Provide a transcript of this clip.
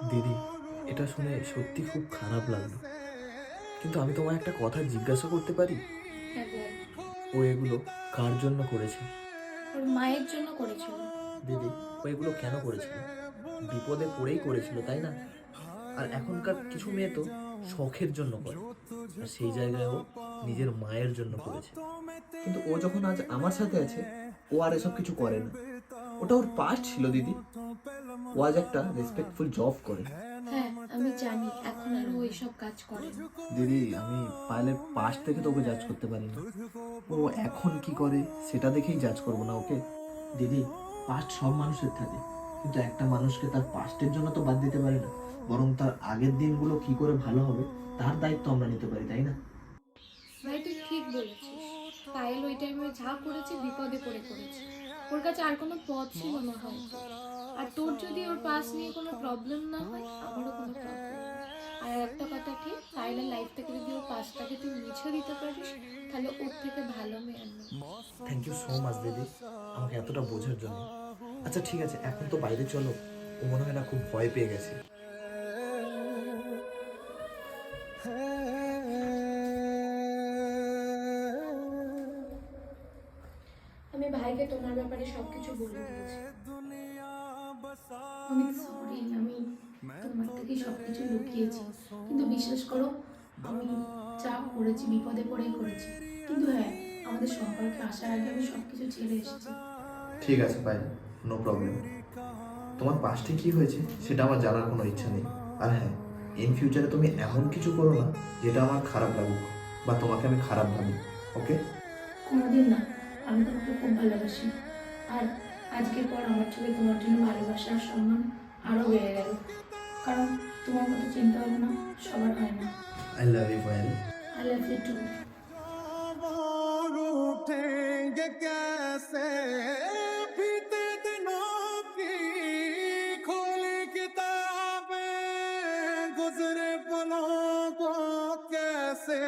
দিদি, এটা শুনে সত্যি খুব খারাপ লাগলো, কিন্তু আমি তোমায় একটা কথা জিজ্ঞাসা করতে পারি? হ্যাঁ বল। ও এগুলো কার জন্য করেছে? ওর মায়ের জন্য করেছিল। দিদি, ও এগুলো কেন করেছিল? বিপদে পড়েই করেছিল, তাই না? আর এখনকার কিছু মেয়ে তো শখের জন্য করে, আর সেই জায়গায় ও নিজের মায়ের জন্য করেছে। কিন্তু ও যখন আজ আমার সাথে আছে, ও আর এসব কিছু করে না। ওটা ওর পাস্ট ছিল দিদি। ও আজ একটা রেসপেক্টফুল জব করে। হ্যাঁ আমি জানি, এখন আর ও এইসব কাজ করে না। দিদি, আমি পায়েলের পাস্ট থেকে তো ওকে জাজ করতে পারি না। ও এখন কি করে সেটা দেখেই জাজ করবো না ওকে। দিদি, পাস্ট সব মানুষের থাকে, কিন্তু একটা মানুষকে তার পাস্টের জন্য তো বাদ দিতে পারি না। বরং তার আগের দিনগুলো কি করে ভালো হবে তার দায়িত্ব আমরা নিতে পারি, তাই না? ভাই তুই ঠিক বলেছিস। পায়েল ওই টাইমে যা করেছে বিপদে পড়ে করেছে। ওর কাছে আর কোনো পথ ছিল না হয়তো। আর তোর যদি ওর পাস নিয়ে কোনো প্রবলেম না হয়, আমারও কোনো প্রবলেম নেই। আর একটা কথা ঠিক, পায়েলের লাইফ থেকে যদি ওর পাসটাকে তুই মুছে দিতে পারিস, তাহলে ওর থেকে ভালো মেয়ে আর নেই। থ্যাংক ইউ সো মাচ দিদি, আমাকে এতটা বোঝার জন্য। আচ্ছা ঠিক আছে, এখন তো বাইরে চলো। ও মনে হয় না খুব ভয় পেয়ে গেছে। আমি ভাইকে তোমার ব্যাপারে সবকিছু বলে দিয়েছি। অনেক সরি, আমি তোমার থেকে সবকিছু লুকিয়েছি। কিন্তু বিশ্বাস করো, আমি যা করেছি বিপদে পড়েই করেছি। কিন্তু হ্যাঁ, আমাদের সম্পর্কে আসার আগে আমি সবকিছু ছেড়ে এসেছি। ঠিক আছে ভাই, নো প্রবলেম। তোমার পাস্টে কি হয়েছে সেটা আমার জানার কোনো ইচ্ছা নেই। আর হ্যাঁ, ইন ফিউচারে তুমি এমন কিছু করো না যেটা আমার খারাপ লাগুক বা তোমাকে আমি খারাপ ভাবি। ওকে? কোনোদিন না। আমি তোমাকে খুব ভালোবাসি। আর আজকের পর আমার চোখে তোমার জন্য ভালোবাসা আর সম্মান আরও বেড়ে গেল। কারণ তোমার মতো চিন্তা ভাবনা সবার হয় না। I love you Payel. I love you too. उठेंगे कैसे बीते दिनों की खोली किताबें गुजरे पलों को कैसे